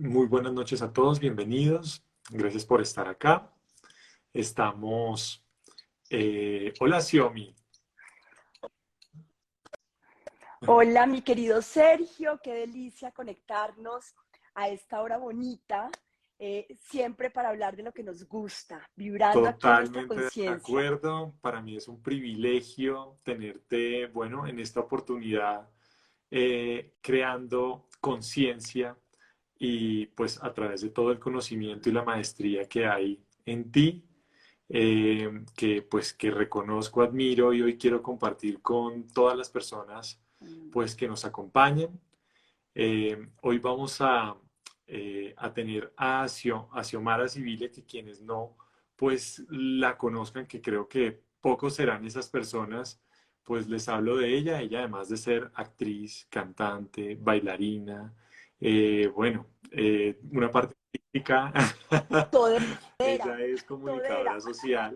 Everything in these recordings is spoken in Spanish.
Muy buenas noches a todos, bienvenidos. Gracias por estar acá. Estamos... hola, Xiomi. Hola, mi querido Sergio, qué delicia conectarnos a esta hora bonita, siempre para hablar de lo que nos gusta, vibrando aquí en nuestra Totalmente de conciencia. acuerdo. Para mí es un privilegio tenerte, bueno, en esta oportunidad creando conciencia y pues a través de todo el conocimiento y la maestría que hay en ti, que pues que reconozco, admiro y hoy quiero compartir con todas las personas pues que nos acompañen. Hoy vamos a tener a Xiomara Civile, que quienes no pues la conozcan, que creo que pocos serán esas personas, pues les hablo de ella. Ella además de ser actriz, cantante, bailarina, bueno, una parte artística, Todera, ella es todera. comunicadora social.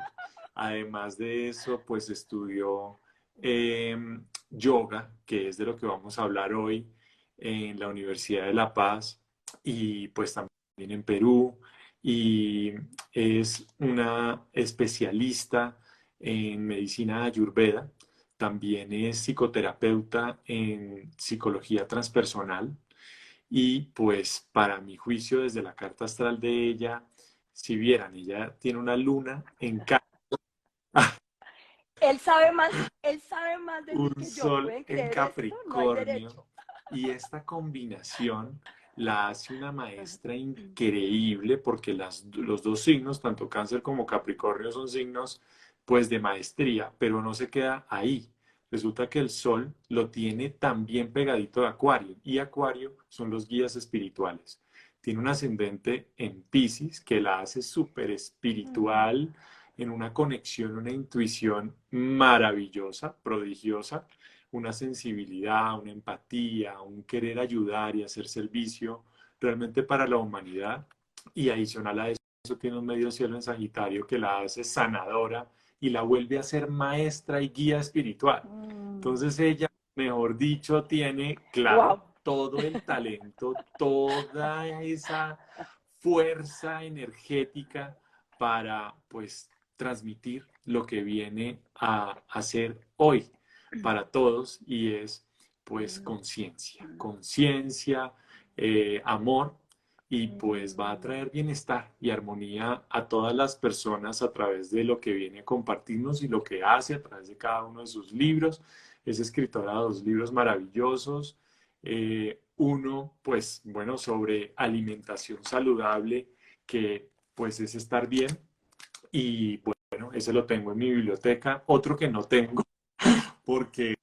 Además de eso, pues estudió yoga, que es de lo que vamos a hablar hoy en la Universidad de La Paz y pues también en Perú, y es una especialista en medicina ayurveda. También es psicoterapeuta en psicología transpersonal y pues para mi juicio desde la carta astral de ella, si vieran, ella tiene una luna en Él sabe más de mí un que yo. sol ¿Pueden en creer esto? No hay Capricornio, derecho. y esta combinación la hace una maestra increíble porque los dos signos, tanto Cáncer como Capricornio, son signos pues de maestría, pero no se queda ahí. Resulta que el sol lo tiene también pegadito de Acuario, y Acuario son los guías espirituales. Tiene un ascendente en Piscis que la hace súper espiritual, en una conexión, una intuición maravillosa, prodigiosa, una sensibilidad, una empatía, un querer ayudar y hacer servicio realmente para la humanidad. Y adicional a eso tiene un medio cielo en Sagitario que la hace sanadora y la vuelve a ser maestra y guía espiritual. Entonces ella, mejor dicho, tiene, claro, Wow. todo el talento, toda esa fuerza energética para pues transmitir lo que viene a hacer hoy para todos, y es pues conciencia, conciencia, amor, y pues va a traer bienestar y armonía a todas las personas a través de lo que viene a compartirnos y lo que hace a través de cada uno de sus libros. Es escritora de dos libros maravillosos. Uno, pues bueno, sobre alimentación saludable, que pues es estar bien, y bueno, ese lo tengo en mi biblioteca. Otro que no tengo porque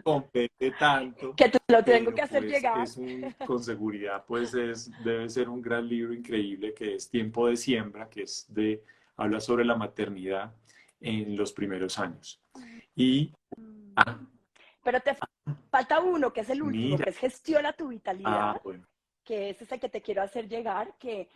compete tanto, Que te lo tengo pero que hacer pues llegar. es con seguridad, pues debe ser un gran libro increíble, que es Tiempo de Siembra, que habla sobre la maternidad en los primeros años. Y, ah, Pero te falta uno, que es el último, mira, que es Gestiona tu vitalidad, bueno, que ese es el que te quiero hacer llegar, que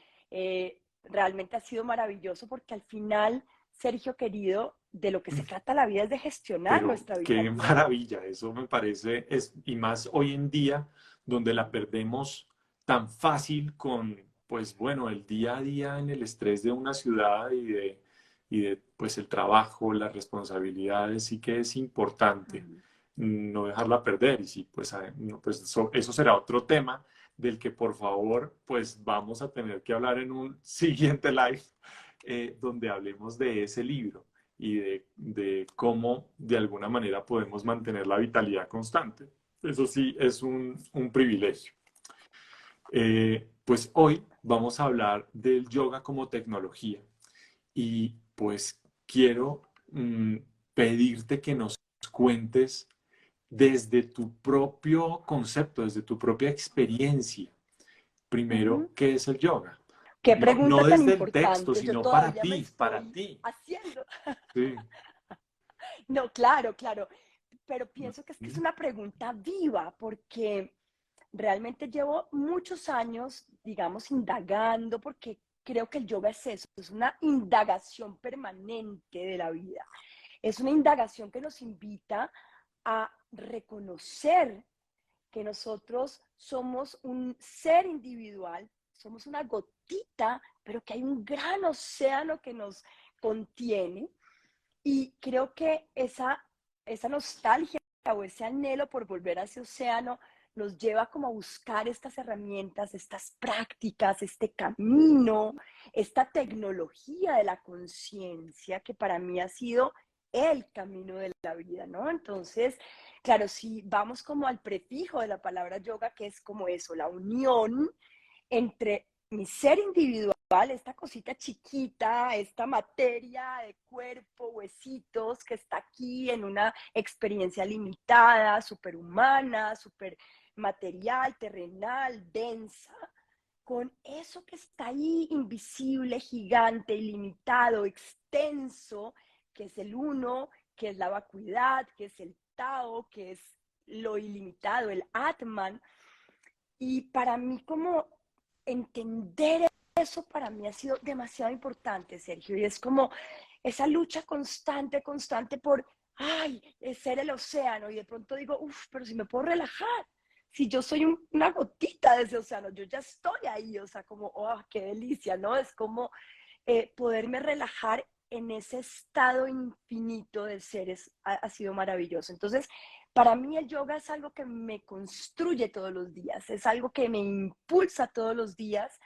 realmente ha sido maravilloso porque al final, Sergio querido, de lo que se trata la vida es de gestionar pero nuestra qué vitalidad. maravilla, eso me parece, y más hoy en día, donde la perdemos tan fácil con, pues bueno, el día a día en el estrés de una ciudad y de pues el trabajo, las responsabilidades. Sí que es importante no dejarla perder. Y sí, pues, no, pues eso será otro tema del que por favor pues vamos a tener que hablar en un siguiente live, donde hablemos de ese libro y de cómo de alguna manera podemos mantener la vitalidad constante. Eso sí es un privilegio. Pues hoy vamos a hablar del yoga como tecnología, y pues quiero pedirte que nos cuentes desde tu propio concepto, desde tu propia experiencia, primero, ¿qué es el yoga? Qué No, no pregunta tan desde el texto, importante. Yo sino para todavía me ti, para estoy ti. haciendo. Sí. No, claro, claro. Pero pienso que es una pregunta viva porque realmente llevo muchos años, digamos, indagando porque creo que el yoga es eso, es una indagación permanente de la vida. Es una indagación que nos invita a reconocer que nosotros somos un ser individual, somos una gotita, pero que hay un gran océano que nos contiene. Y creo que esa nostalgia o ese anhelo por volver a ese océano nos lleva como a buscar estas herramientas, estas prácticas, este camino, esta tecnología de la conciencia que para mí ha sido el camino de la vida, ¿no? Entonces, claro, si vamos como al prefijo de la palabra yoga, que es como eso, la unión entre mi ser individual, esta cosita chiquita, esta materia de cuerpo, huesitos, que está aquí en una experiencia limitada, superhumana, super material, terrenal, densa, con eso que está ahí invisible, gigante, ilimitado, extenso, que es el uno, que es la vacuidad, que es el Tao, que es lo ilimitado, el Atman. Y para mí como entender eso para mí ha sido demasiado importante, Sergio, y es como esa lucha constante, constante por, ay, ser el océano, y de pronto digo, uff, pero si me puedo relajar, si yo soy una gotita de ese océano, yo ya estoy ahí, o sea, como, oh, qué delicia, ¿no? Es como poderme relajar en ese estado infinito de seres ha sido maravilloso. Entonces, para mí el yoga es algo que me construye todos los días, es algo que me impulsa todos los días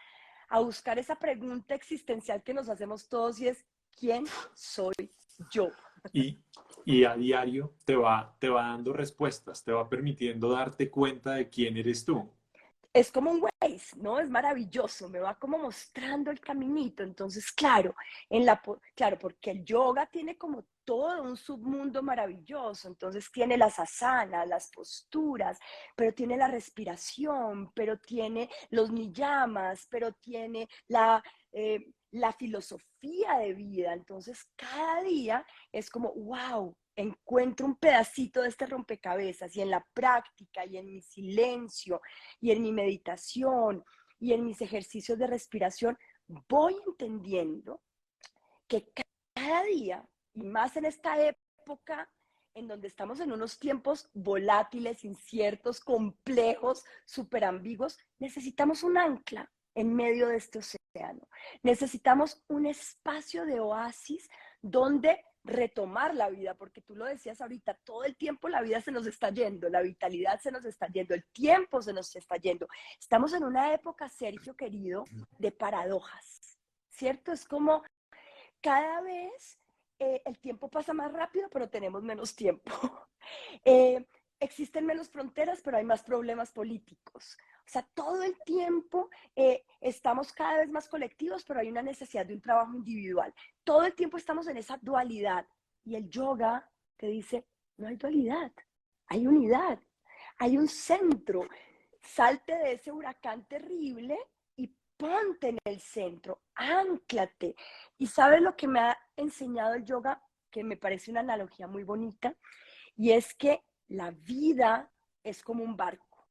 a buscar esa pregunta existencial que nos hacemos todos y es, ¿quién soy yo? Y, y a diario te va dando respuestas, te va permitiendo darte cuenta de quién eres tú. Es como un Waze, ¿no? Es maravilloso, me va como mostrando el caminito. Entonces, claro, claro, porque el yoga tiene como todo un submundo maravilloso. Entonces tiene las asanas, las posturas, pero tiene la respiración, pero tiene los niyamas, pero tiene la filosofía de vida. Entonces, cada día es como, wow, encuentro un pedacito de este rompecabezas y en la práctica y en mi silencio y en mi meditación y en mis ejercicios de respiración, voy entendiendo que cada día, y más en esta época en donde estamos en unos tiempos volátiles, inciertos, complejos, súper ambiguos, necesitamos un ancla en medio de este océano. Necesitamos un espacio de oasis donde retomar la vida, porque tú lo decías ahorita, todo el tiempo la vida se nos está yendo, la vitalidad se nos está yendo, el tiempo se nos está yendo. Estamos en una época, Sergio querido, de paradojas, ¿cierto? Es como cada vez el tiempo pasa más rápido, pero tenemos menos tiempo. eh, existen menos fronteras, pero hay más problemas políticos. O sea, todo el tiempo estamos cada vez más colectivos, pero hay una necesidad de un trabajo individual. Todo el tiempo estamos en esa dualidad. Y el yoga te dice, no hay dualidad, hay unidad, hay un centro. Salte de ese huracán terrible y ponte en el centro, ánclate. ¿Y sabes lo que me ha enseñado el yoga? Que me parece una analogía muy bonita, y es que la vida es como un barco.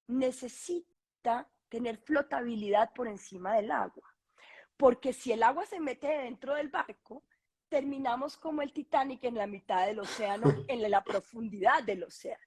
Necesita tener flotabilidad por encima del agua, porque si el agua se mete dentro del barco, terminamos como el Titanic en la mitad del océano, en la profundidad del océano.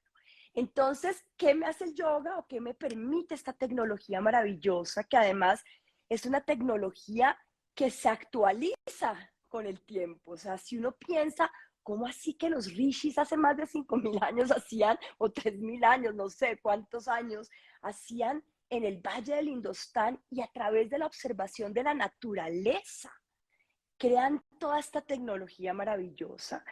Entonces, ¿qué me hace el yoga o qué me permite esta tecnología maravillosa, que además es una tecnología que se actualiza con el tiempo? O sea, si uno piensa, ¿cómo así que los rishis hace más de 5.000 años hacían, o 3.000 años, no sé cuántos años, hacían en el Valle del Indostán y a través de la observación de la naturaleza? Crean toda esta tecnología maravillosa.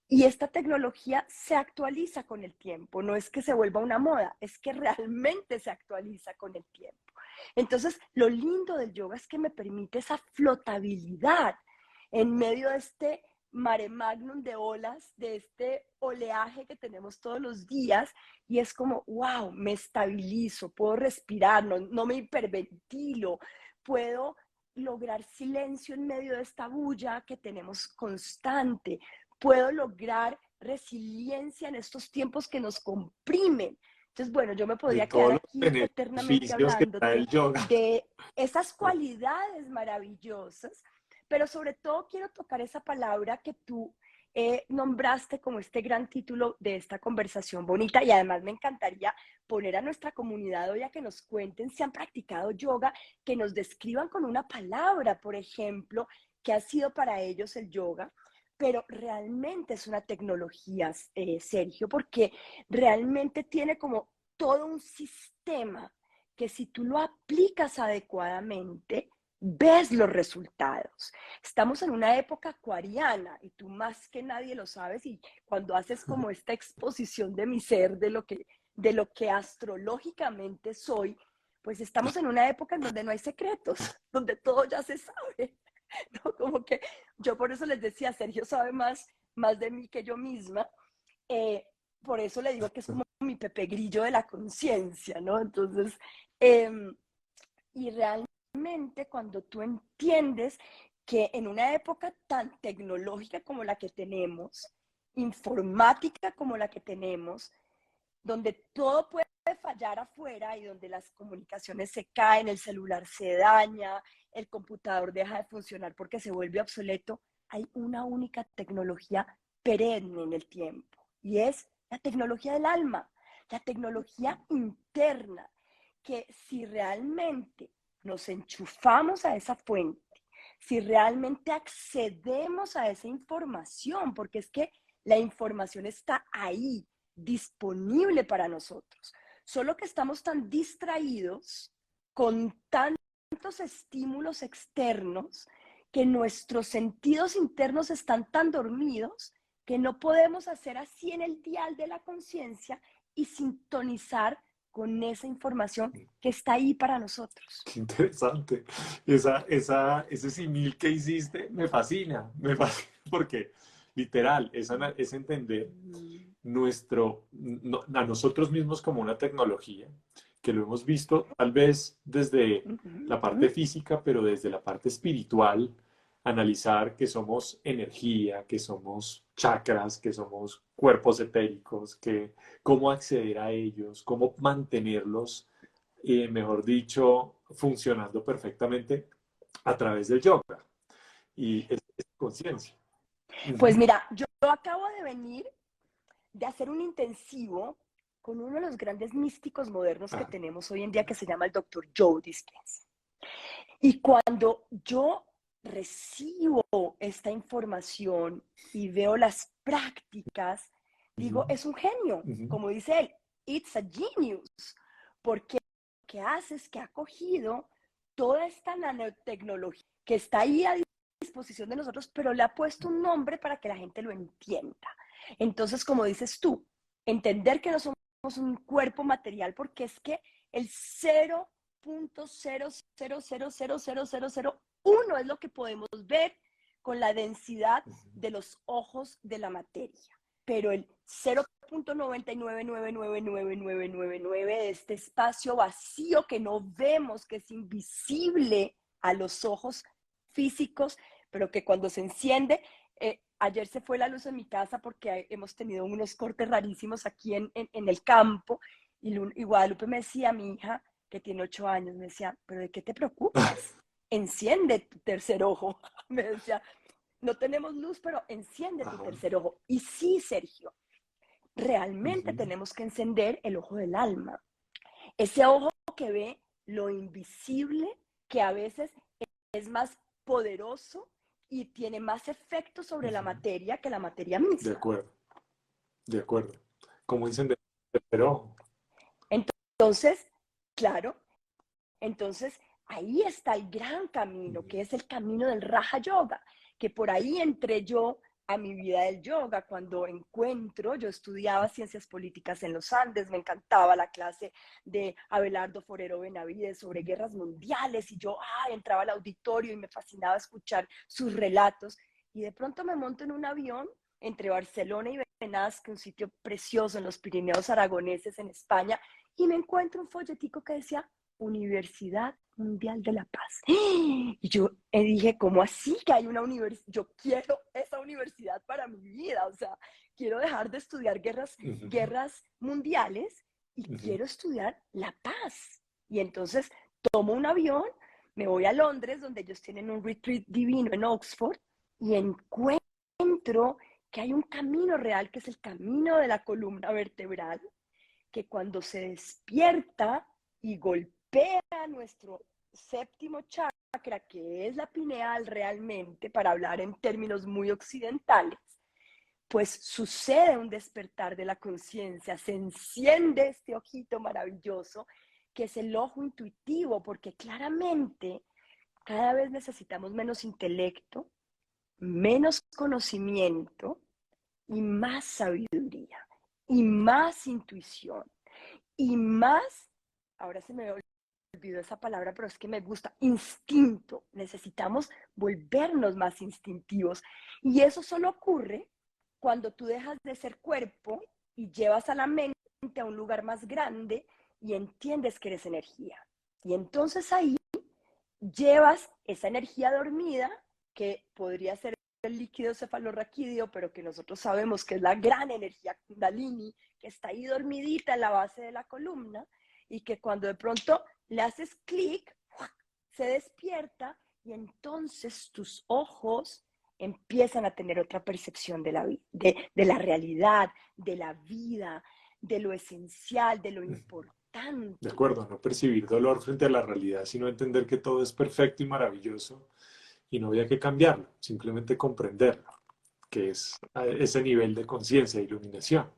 Y esta tecnología se actualiza con el tiempo, no es que se vuelva una moda, es que realmente se actualiza con el tiempo. Entonces, lo lindo del yoga es que me permite esa flotabilidad en medio de este mare magnum de olas, de este oleaje que tenemos todos los días, y es como, wow, me estabilizo, puedo respirar, no me hiperventilo, puedo lograr silencio en medio de esta bulla que tenemos constante, puedo lograr resiliencia en estos tiempos que nos comprimen. Entonces, bueno, yo me De podría quedar todos los aquí eternamente beneficios que trae hablándote el yoga. de esas cualidades maravillosas, pero sobre todo quiero tocar esa palabra que tú nombraste como este gran título de esta conversación bonita, y además me encantaría poner a nuestra comunidad hoy a que nos cuenten si han practicado yoga, que nos describan con una palabra, por ejemplo, qué ha sido para ellos el yoga. Pero realmente es una tecnología, Sergio, porque realmente tiene como todo un sistema que si tú lo aplicas adecuadamente, ves los resultados. Estamos en una época acuariana y tú más que nadie lo sabes, y cuando haces como esta exposición de mi ser, de lo que astrológicamente soy, pues estamos en una época en donde no hay secretos, donde todo ya se sabe. ¿No? Como que yo por eso les decía, Sergio sabe más de mí que yo misma. Eh, por eso le digo que es como mi Pepe Grillo de la conciencia, ¿no? Entonces, eh, y realmente cuando tú entiendes que en una época tan tecnológica como la que tenemos, informática como la que tenemos, donde todo puede fallar afuera y donde las comunicaciones se caen, el celular se daña, el computador deja de funcionar porque se vuelve obsoleto, hay una única tecnología perenne en el tiempo, y es la tecnología del alma, la tecnología interna, que si realmente nos enchufamos a esa fuente, si realmente accedemos a esa información, porque es que la información está ahí, disponible para nosotros. Solo que estamos tan distraídos con tantos estímulos externos que nuestros sentidos internos están tan dormidos que no podemos hacer así en el dial de la conciencia y sintonizar con esa información que está ahí para nosotros. Qué interesante. Ese símil que hiciste me fascina porque literal es entender a nosotros mismos como una tecnología, que lo hemos visto tal vez desde la parte física, pero desde la parte espiritual, analizar que somos energía, que somos chakras, que somos cuerpos etéricos, que cómo acceder a ellos, cómo mantenerlos, mejor dicho, funcionando perfectamente a través del yoga y es conciencia. Pues Ujú. mira, yo acabo de venir de hacer un intensivo con uno de los grandes místicos modernos que Ah, tenemos hoy en día, que se llama el doctor Joe Dispenza. Y cuando yo recibo esta información y veo las prácticas, ujú, digo, es un genio, ujú. como dice él, it's a genius, porque lo que hace es que ha cogido toda esta nanotecnología que está ahí a disposición de nosotros, pero le ha puesto un nombre para que la gente lo entienda. Entonces, como dices tú, entender que no somos un cuerpo material, porque es que el 0.000000001 es lo que podemos ver con la densidad de los ojos de la materia. Pero el 0.999999999 de este espacio vacío que no vemos, que es invisible a los ojos físicos, pero que cuando se enciende, ayer se fue la luz en mi casa porque hemos tenido unos cortes rarísimos aquí en el campo, y Guadalupe me decía, mi hija, que tiene 8 años, me decía, pero ¿de qué te preocupas? Enciende tu tercer ojo. Me decía, no tenemos luz, pero enciende tu Ajá. tercer ojo. Y sí, Sergio, realmente Ujú. tenemos que encender el ojo del alma. Ese ojo que ve lo invisible, que a veces es más poderoso y tiene más efecto sobre la Ujú. materia que la materia De misma. acuerdo, de acuerdo. ¿Cómo encender el tercer Entonces, claro, entonces ahí está el gran camino, Ujú. que es el camino del Raja Yoga, que por ahí entré yo a mi vida del yoga cuando yo estudiaba ciencias políticas en los Andes, me encantaba la clase de Abelardo Forero Benavides sobre guerras mundiales, y yo entraba al auditorio y me fascinaba escuchar sus relatos, y de pronto me monto en un avión entre Barcelona y Benasque, un sitio precioso en los Pirineos aragoneses en España, y me encuentro un folletico que decía Universidad Mundial de la Paz. Y yo dije, ¿cómo así que hay una universidad? Yo quiero esa universidad para mi vida, o sea, quiero dejar de estudiar Ujú. guerras mundiales y Ujú. quiero estudiar la paz. Y entonces tomo un avión, me voy a Londres, donde ellos tienen un retreat divino en Oxford, y encuentro que hay un camino real, que es el camino de la columna vertebral, que cuando se despierta y golpea nuestro séptimo chakra, que es la pineal realmente, para hablar en términos muy occidentales, pues sucede un despertar de la conciencia, se enciende este ojito maravilloso, que es el ojo intuitivo, porque claramente cada vez necesitamos menos intelecto, menos conocimiento y más sabiduría y más intuición y más, ahora se me olvidó esa palabra, pero es que me gusta, instinto. Necesitamos volvernos más instintivos. Y eso solo ocurre cuando tú dejas de ser cuerpo y llevas a la mente a un lugar más grande y entiendes que eres energía. Y entonces ahí llevas esa energía dormida, que podría ser el líquido cefalorraquídeo, pero que nosotros sabemos que es la gran energía kundalini, que está ahí dormidita en la base de la columna, y que cuando de pronto le haces clic, se despierta y entonces tus ojos empiezan a tener otra percepción de la realidad, de la vida, de lo esencial, de lo De importante. acuerdo, no percibir dolor frente a la realidad, sino entender que todo es perfecto y maravilloso y no había que cambiarlo, simplemente comprenderlo, que es a ese nivel de conciencia e iluminación.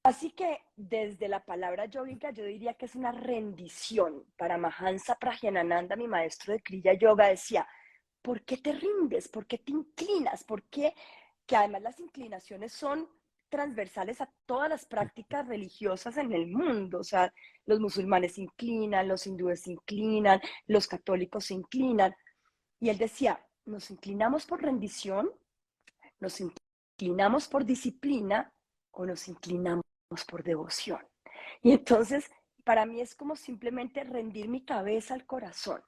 Así que desde la palabra yogica yo diría que es una rendición. Para Mahansa Prajnananda, mi maestro de Kriya Yoga, decía, ¿por qué te rindes? ¿Por qué te inclinas? ¿Por qué? Que además las inclinaciones son transversales a todas las prácticas religiosas en el mundo. O sea, los musulmanes se inclinan, los hindúes se inclinan, los católicos se inclinan. Y él decía, nos inclinamos por rendición, nos inclinamos por disciplina o nos inclinamos por devoción. Y entonces, para mí es como simplemente rendir mi cabeza al corazón,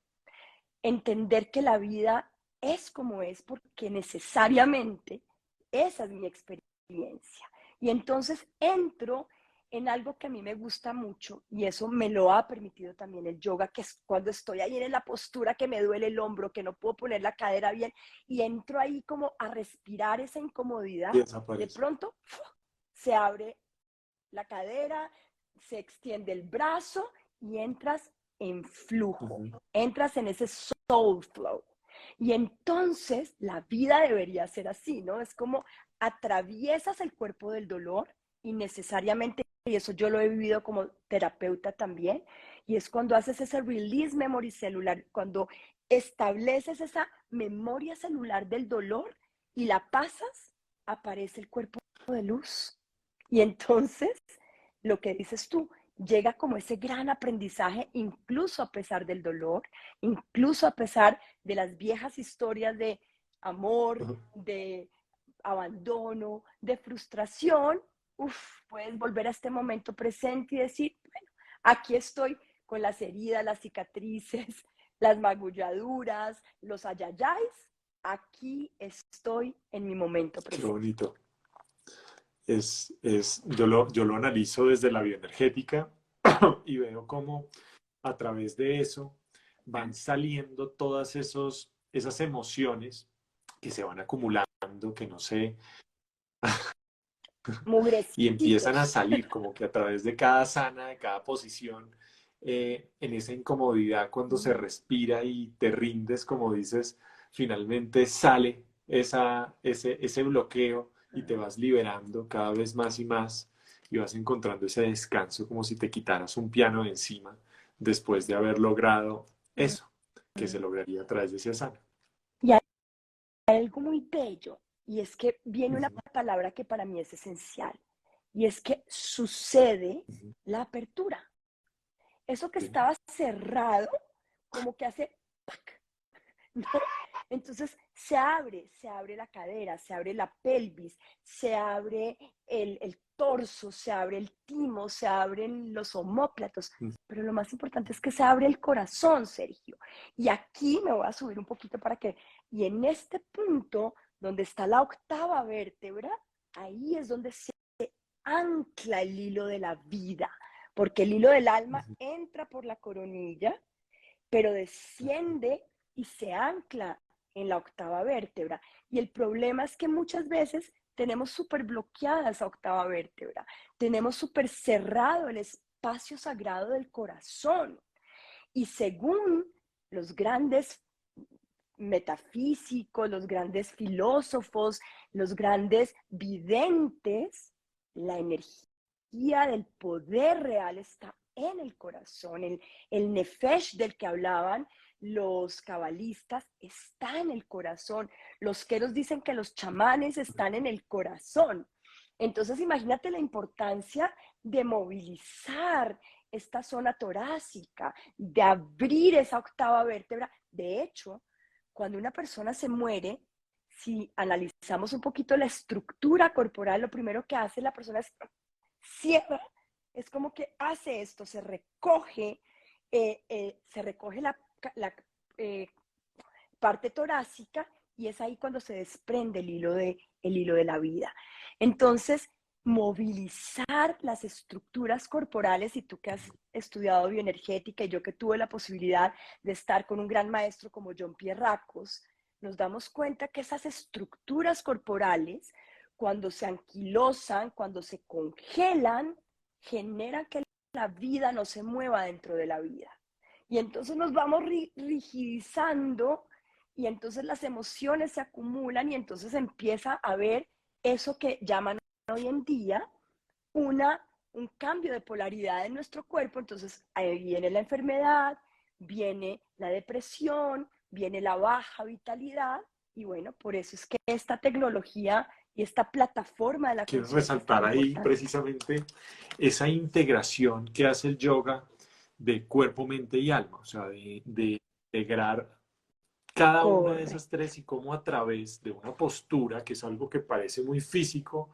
entender que la vida es como es porque necesariamente esa es mi experiencia. Y entonces entro en algo que a mí me gusta mucho y eso me lo ha permitido también el yoga, que es cuando estoy ahí en la postura que me duele el hombro, que no puedo poner la cadera bien y entro ahí como a respirar esa incomodidad, Y de desaparece. pronto se abre la cadera, se extiende el brazo y entras en flujo, Ujú. entras en ese soul flow. Y entonces la vida debería ser así, ¿no? Es como atraviesas el cuerpo del dolor y necesariamente, y eso yo lo he vivido como terapeuta también, y es cuando haces ese release memory celular, cuando estableces esa memoria celular del dolor y la pasas, aparece el cuerpo de luz. Y entonces, lo que dices tú, llega como ese gran aprendizaje, incluso a pesar del dolor, incluso a pesar de las viejas historias de amor, Ujú. de abandono, de frustración. Puedes volver a este momento presente y decir, bueno, aquí estoy con las heridas, las cicatrices, las magulladuras, los ayayáis, aquí estoy en mi momento Qué presente. bonito. Yo lo analizo desde la bioenergética y veo cómo a través de eso van saliendo esas emociones que se van acumulando, que no sé, y empiezan a Mugrecitos. salir como que a través de cada sana, de cada posición, en esa incomodidad cuando se respira y te rindes, como dices, finalmente sale ese bloqueo y te vas liberando cada vez más y más y vas encontrando ese descanso como si te quitaras un piano de encima después de haber logrado eso que se lograría a través de ese asana. Y hay algo muy bello, y es que viene una Ujú, palabra que para mí es esencial, y es que sucede ujú, la apertura. Eso que sí, estaba cerrado, como que hace ¡pac! ¿No? Entonces se abre la cadera, se abre la pelvis, se abre el torso, se abre el timo, se abren los omóplatos, ujú, pero lo más importante es que se abre el corazón, Sergio. Y aquí me voy a subir un poquito para que, y en este punto donde está la octava vértebra, ahí es donde se ancla el hilo de la vida, porque el hilo del alma ujú, entra por la coronilla, pero desciende y se ancla en la octava vértebra. Y el problema es que muchas veces tenemos súper bloqueada esa octava vértebra, tenemos súper cerrado el espacio sagrado del corazón. Y según los grandes metafísicos, los grandes filósofos, los grandes videntes, la energía del poder real está en el corazón. El nefesh del que hablaban los cabalistas está en el corazón. Los queros dicen que los chamanes están en el corazón. Entonces imagínate la importancia de movilizar esta zona torácica, de abrir esa octava vértebra. De hecho, cuando una persona se muere, si analizamos un poquito la estructura corporal, lo primero que hace la persona es cierra, es como que hace esto, se recoge la parte torácica y es ahí cuando se desprende el hilo de la vida. Entonces, movilizar las estructuras corporales, y tú que has estudiado bioenergética y yo que tuve la posibilidad de estar con un gran maestro como John Pierracos, nos damos cuenta que esas estructuras corporales, cuando se anquilosan, cuando se congelan, generan que la vida no se mueva dentro de la vida. Y entonces nos vamos rigidizando y entonces las emociones se acumulan y entonces empieza a haber eso que llaman hoy en día un cambio de polaridad en nuestro cuerpo. Entonces ahí viene la enfermedad, viene la depresión, viene la baja vitalidad y bueno, por eso es que esta tecnología y esta plataforma de la Quiero conciencia es tan resaltar ahí importante. precisamente esa integración que hace el yoga de cuerpo, mente y alma, o sea, de integrar cada una de esas Correcto. tres y cómo a través de una postura, que es algo que parece muy físico,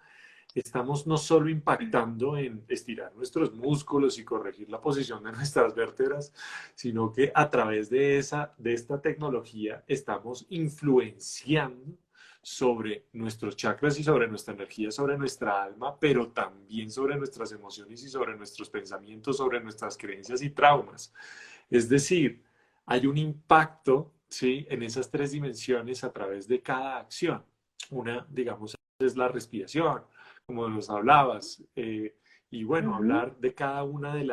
estamos no solo impactando en estirar nuestros músculos y corregir la posición de nuestras vértebras, sino que a través de esta tecnología estamos influenciando sobre nuestros chakras y sobre nuestra energía, sobre nuestra alma, pero también sobre nuestras emociones y sobre nuestros pensamientos, sobre nuestras creencias y traumas. Es decir, hay un impacto, ¿sí?, en esas tres dimensiones a través de cada acción. Una, digamos, es la respiración, como nos hablabas, y bueno, Uh-huh. hablar de cada una de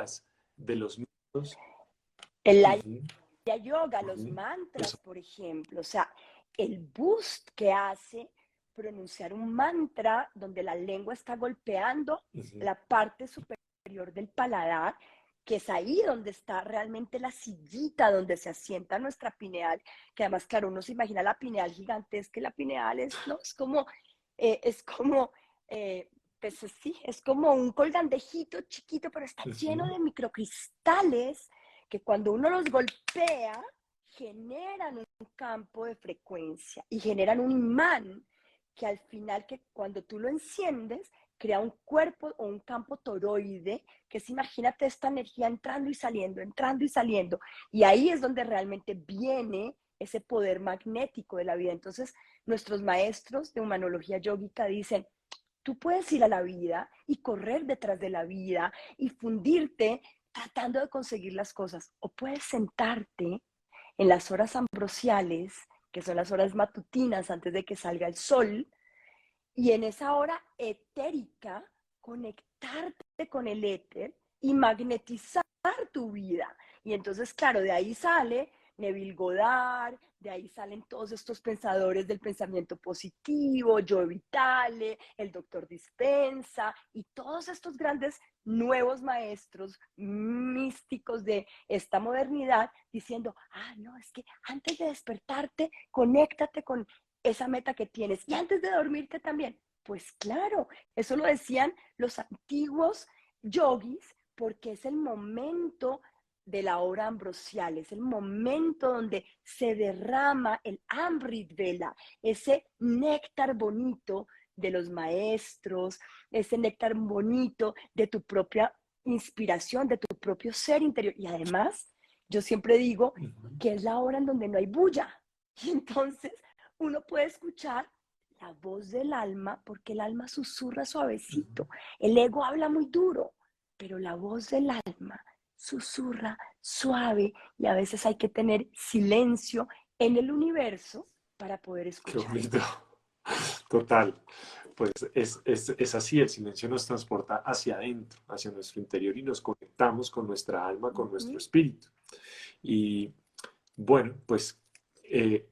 los mitos. El Ujú, yoga, los ujú, mantras, eso, por ejemplo, o sea, el boost que hace pronunciar un mantra donde la lengua está golpeando ujú, la parte superior del paladar, que es ahí donde está realmente la sillita donde se asienta nuestra pineal, que además, claro, uno se imagina la pineal gigantesca, y la pineal es, ¿no? Es como, pues sí, es como un colgandejito chiquito, pero está lleno ujú. de microcristales que cuando uno los golpea, generan un campo de frecuencia y generan un imán que al final, que cuando tú lo enciendes, crea un cuerpo o un campo toroide, que es, imagínate esta energía entrando y saliendo, y ahí es donde realmente viene ese poder magnético de la vida. Entonces, nuestros maestros de humanología yógica dicen, tú puedes ir a la vida y correr detrás de la vida y fundirte tratando de conseguir las cosas, o puedes sentarte en las horas ambrosiales, que son las horas matutinas antes de que salga el sol, y en esa hora etérica conectarte con el éter y magnetizar tu vida. Y entonces, claro, de ahí sale Neville Goddard, de ahí salen todos estos pensadores del pensamiento positivo, Joe Vitale, el doctor Dispensa y todos estos grandes nuevos maestros místicos de esta modernidad diciendo, no, es que antes de despertarte, conéctate con esa meta que tienes y antes de dormirte también. Pues claro, eso lo decían los antiguos yogis porque es el momento de la hora ambrosial, es el momento donde se derrama el Amrit Vela, ese néctar bonito de los maestros, ese néctar bonito de tu propia inspiración, de tu propio ser interior. Y además, yo siempre digo que es la hora en donde no hay bulla. Y entonces uno puede escuchar la voz del alma porque el alma susurra suavecito. El ego habla muy duro, pero la voz del alma susurra suave y a veces hay que tener silencio en el universo para poder Qué escuchar. bonito. Total. Pues es así, el silencio nos transporta hacia adentro, hacia nuestro interior y nos conectamos con nuestra alma, con nuestro Ujú. espíritu. Y bueno, pues, ¿qué,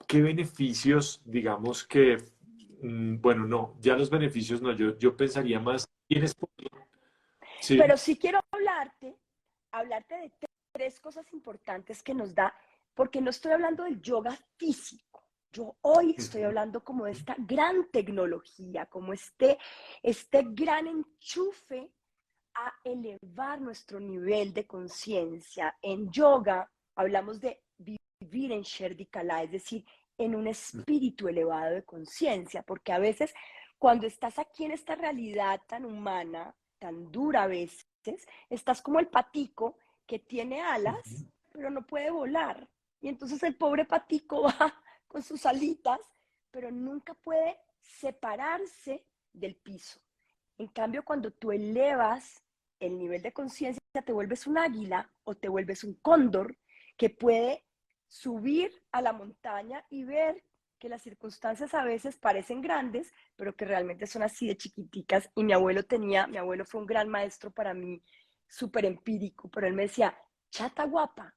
qué beneficios, digamos que, bueno, no, ya los beneficios no, yo pensaría más, ¿quiénes podrían? Sí. Pero sí quiero hablarte de tres cosas importantes que nos da, porque no estoy hablando del yoga físico. Yo hoy estoy Ujú, hablando como de esta gran tecnología, como este gran enchufe a elevar nuestro nivel de conciencia. En yoga hablamos de vivir en Sherdikala, es decir, en un espíritu elevado de conciencia, porque a veces cuando estás aquí en esta realidad tan humana, tan dura a veces, estás como el patico que tiene alas, ujú. pero no puede volar. Y entonces el pobre patico va con sus alitas, pero nunca puede separarse del piso. En cambio, cuando tú elevas el nivel de conciencia, te vuelves un águila o te vuelves un cóndor que puede subir a la montaña y ver que las circunstancias a veces parecen grandes, pero que realmente son así de chiquiticas. Y mi abuelo fue un gran maestro para mí, súper empírico, pero él me decía, chata guapa,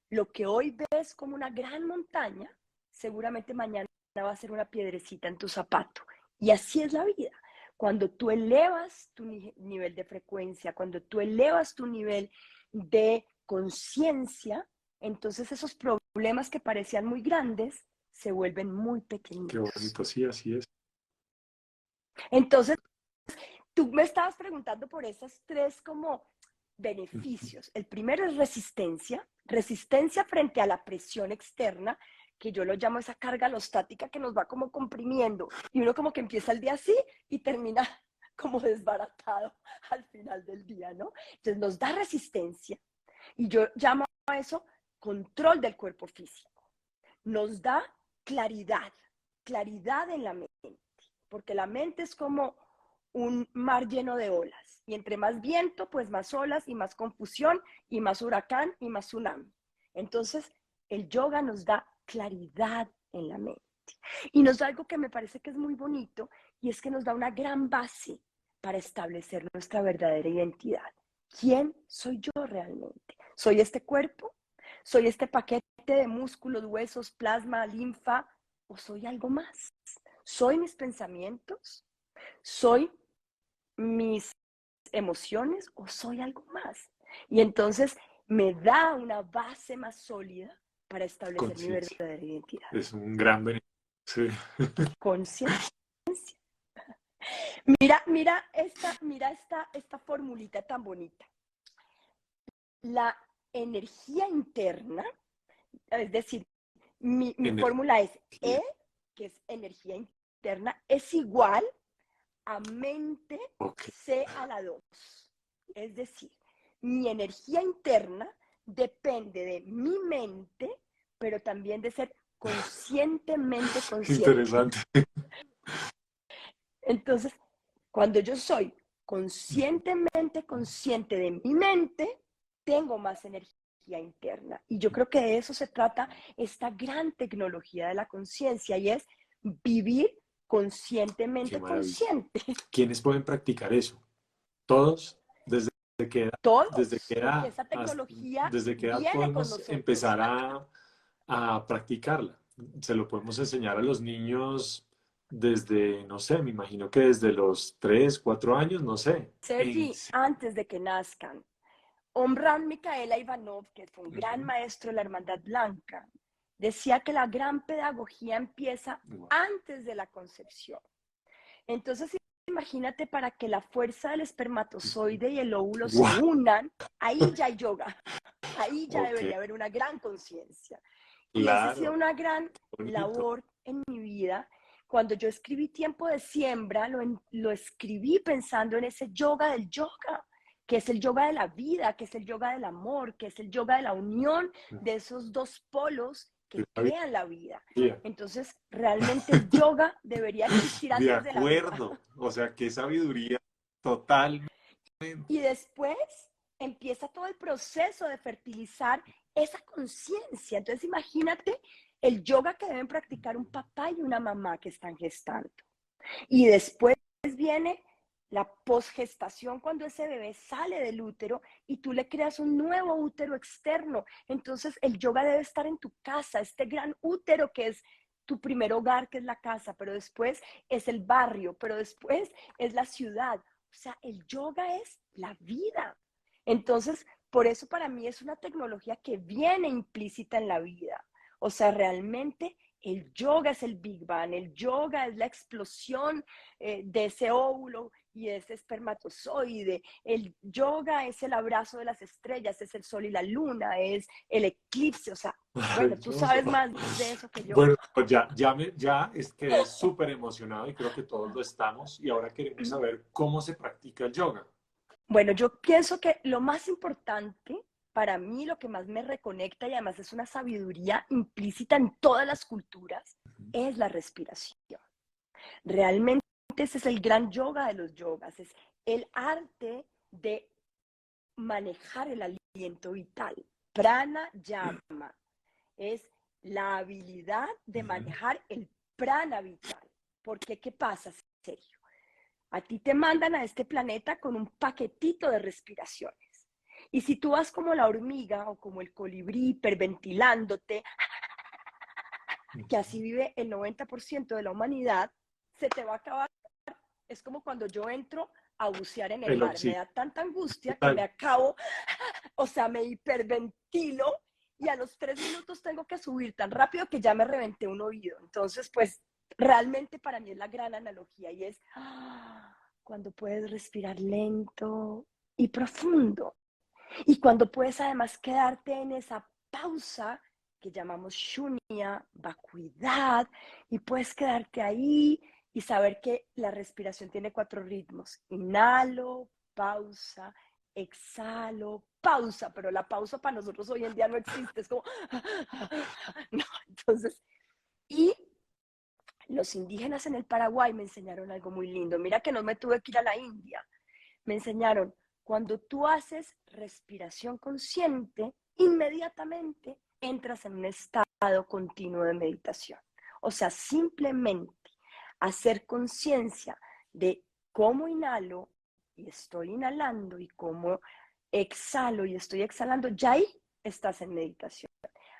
lo que hoy ves como una gran montaña, seguramente mañana va a ser una piedrecita en tu zapato. Y así es la vida. Cuando tú elevas tu nivel de frecuencia, cuando tú elevas tu nivel de conciencia, entonces esos problemas que parecían muy grandes se vuelven muy Qué pequeñitos. bonito, sí, así es. Entonces, tú me estabas preguntando por esos tres como Ujú. beneficios. El primero es resistencia, resistencia frente a la presión externa, que yo lo llamo esa carga alostática que nos va como comprimiendo y uno como que empieza el día así y termina como desbaratado al final del día, ¿no? Entonces nos da resistencia y yo llamo a eso control del cuerpo físico. Nos da claridad, claridad en la mente, porque la mente es como un mar lleno de olas. Y entre más viento, pues más olas y más confusión y más huracán y más tsunami. Entonces, el yoga nos da claridad en la mente. Y nos da algo que me parece que es muy bonito y es que nos da una gran base para establecer nuestra verdadera identidad. ¿Quién soy yo realmente? ¿Soy este cuerpo? ¿Soy este paquete de músculos, huesos, plasma, linfa? ¿O soy algo más? ¿Soy mis pensamientos? ¿Soy mis emociones o soy algo más? Y entonces me da una base más sólida para establecer mi Conciencia. verdadera identidad. Es un gran beneficio. Sí. Conciencia. Mira esta formulita tan bonita. La energía interna, es decir, mi fórmula es Energía. E, que es energía interna, es igual a mente Ok. C a la 2. Es decir, mi energía interna depende de mi mente, pero también de ser conscientemente consciente. Interesante. Entonces, cuando yo soy conscientemente consciente de mi mente, tengo más energía interna. Y yo creo que de eso se trata esta gran tecnología de la conciencia y es vivir Qué conscientemente maravilla. consciente. ¿Quiénes pueden practicar eso? ¿Todos? ¿Desde qué edad? ¿Desde Todos, qué porque edad? esa tecnología ¿Desde qué edad viene con podemos nosotros. empezar a practicarla? Se lo podemos enseñar a los niños desde, no sé, me imagino que desde los 3, 4 años, no sé. Sergi, antes de que nazcan, Omran Micaela Ivanov, que fue un gran Ujú. maestro de la Hermandad Blanca, decía que la gran pedagogía empieza Wow. antes de la concepción. Entonces, imagínate para que la fuerza del espermatozoide y el óvulo se Wow. unan, ahí ya hay yoga, ahí ya Ok, debería haber una gran conciencia. Y esa ha sido claro, una gran bonito. labor en mi vida. Cuando yo escribí Tiempo de Siembra, lo escribí pensando en ese yoga del yoga, que es el yoga de la vida, que es el yoga del amor, que es el yoga de la unión de esos dos polos que crean la vida. Entonces, realmente el yoga debería existir De antes de la vida. acuerdo, o sea, qué sabiduría totalmente. Y después empieza todo el proceso de fertilizar esa conciencia. Entonces, imagínate el yoga que deben practicar un papá y una mamá que están gestando. Y después viene la posgestación, cuando ese bebé sale del útero y tú le creas un nuevo útero externo. Entonces el yoga debe estar en tu casa, este gran útero que es tu primer hogar, que es la casa, pero después es el barrio, pero después es la ciudad. O sea, el yoga es la vida. Entonces, por eso para mí es una tecnología que viene implícita en la vida. O sea, realmente el yoga es el Big Bang, el yoga es la explosión de ese óvulo y ese espermatozoide. El yoga es el abrazo de las estrellas, es el sol y la luna, es el eclipse. O sea, bueno, tú Maravilloso. sabes más de eso que yo. Bueno, pues quedé súper emocionado y creo que todos lo estamos. Y ahora queremos saber cómo se practica el yoga. Bueno, yo pienso que lo más importante para mí, lo que más me reconecta y además es una sabiduría implícita en todas las culturas, es la respiración. Realmente ese es el gran yoga de los yogas, es el arte de manejar el aliento vital. Prana Yama es la habilidad de manejar el prana vital. Porque, ¿qué pasa, Sergio? A ti te mandan a este planeta con un paquetito de respiraciones. Y si tú vas como la hormiga o como el colibrí hiperventilándote, que así vive el 90% de la humanidad, se te va a acabar. Es como cuando yo entro a bucear en el El mar. Me oxígeno. da tanta angustia que me acabo, o sea, me hiperventilo y a los 3 minutos tengo que subir tan rápido que ya me reventé un oído. Entonces, pues, realmente para mí es la gran analogía y es cuando puedes respirar lento y profundo. Y cuando puedes además quedarte en esa pausa que llamamos shunya, vacuidad, y puedes quedarte ahí y saber que la respiración tiene 4 ritmos. Inhalo, pausa, exhalo, pausa, pero la pausa para nosotros hoy en día no existe, es como, no, entonces, y los indígenas en el Paraguay me enseñaron algo muy lindo, mira que no me tuve que ir a la India, me enseñaron, cuando tú haces respiración consciente, inmediatamente entras en un estado continuo de meditación. O sea, simplemente hacer conciencia de cómo inhalo y estoy inhalando y cómo exhalo y estoy exhalando, ya ahí estás en meditación.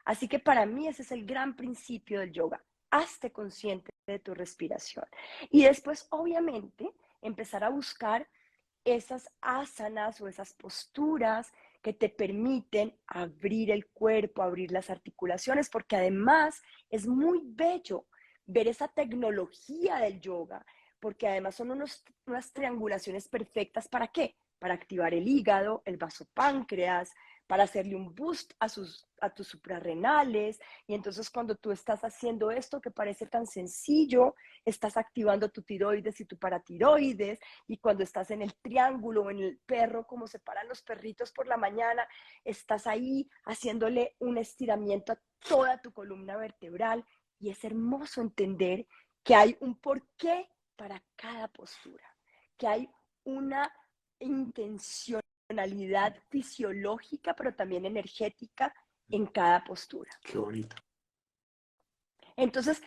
Así que para mí ese es el gran principio del yoga. Hazte consciente de tu respiración. Y después, obviamente, empezar a buscar esas asanas o esas posturas que te permiten abrir el cuerpo, abrir las articulaciones, porque además es muy bello ver esa tecnología del yoga, porque además son unas triangulaciones perfectas. ¿Para qué? Para activar el hígado, el vasopáncreas, para hacerle un boost a tus suprarrenales. Y entonces cuando tú estás haciendo esto que parece tan sencillo, estás activando tu tiroides y tu paratiroides. Y cuando estás en el triángulo o en el perro, como se paran los perritos por la mañana, estás ahí haciéndole un estiramiento a toda tu columna vertebral. Y es hermoso entender que hay un porqué para cada postura, que hay una intencionalidad fisiológica, pero también energética en cada postura. Qué bonito. Entonces,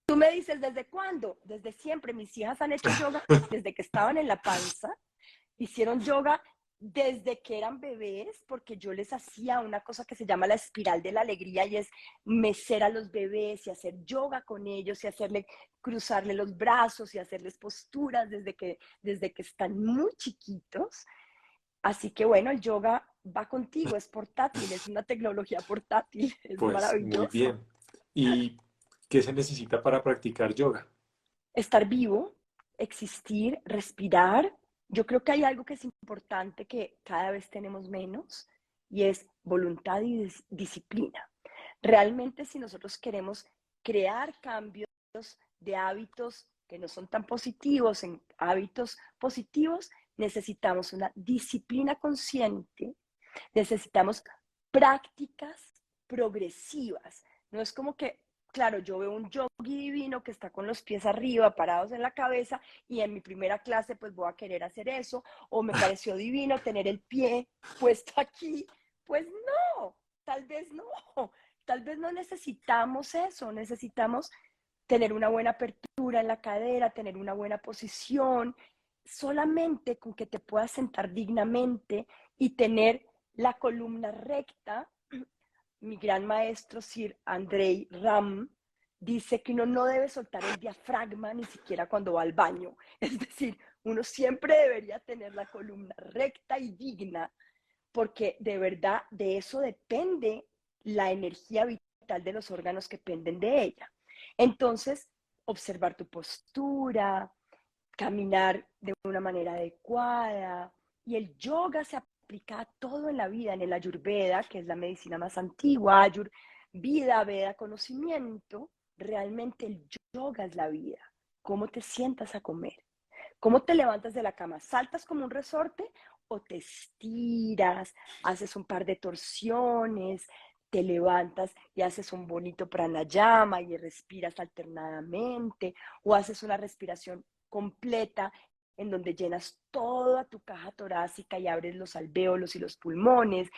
tú me dices, ¿desde cuándo? Desde siempre. Mis hijas han hecho yoga desde que estaban en la panza. Hicieron yoga desde que eran bebés, porque yo les hacía una cosa que se llama la espiral de la alegría y es mecer a los bebés y hacer yoga con ellos y hacerle cruzarle los brazos y hacerles posturas desde que están muy chiquitos. Así que bueno, el yoga va contigo, es portátil, es una tecnología portátil, es Pues muy maravilloso. bien. ¿Y qué se necesita para practicar yoga? Estar vivo, existir, respirar. Yo creo que hay algo que es importante que cada vez tenemos menos y es voluntad y disciplina. Realmente si nosotros queremos crear cambios de hábitos que no son tan positivos en hábitos positivos, necesitamos una disciplina consciente, necesitamos prácticas progresivas. No es como que, claro, yo veo un yogi divino que está con los pies arriba, parados en la cabeza, y en mi primera clase pues voy a querer hacer eso, o me pareció divino tener el pie puesto aquí. Pues no, tal vez no. tal vez no necesitamos eso, necesitamos tener una buena apertura en la cadera, tener una buena posición, solamente con que te puedas sentar dignamente y tener la columna recta. Mi gran maestro Sir Andrei Ram dice que uno no debe soltar el diafragma ni siquiera cuando va al baño. Es decir, uno siempre debería tener la columna recta y digna, porque de verdad de eso depende la energía vital de los órganos que dependen de ella. Entonces, observar tu postura, caminar de una manera adecuada, y el yoga se aplica a todo en la vida, en el Ayurveda, que es la medicina más antigua, Ayur, vida, Veda, conocimiento, realmente el yoga es la vida. ¿Cómo te sientas a comer? ¿Cómo te levantas de la cama? ¿Saltas como un resorte o te estiras, haces un par de torsiones, te levantas y haces un bonito pranayama y respiras alternadamente, o haces una respiración completa en donde llenas toda tu caja torácica y abres los alvéolos y los pulmones?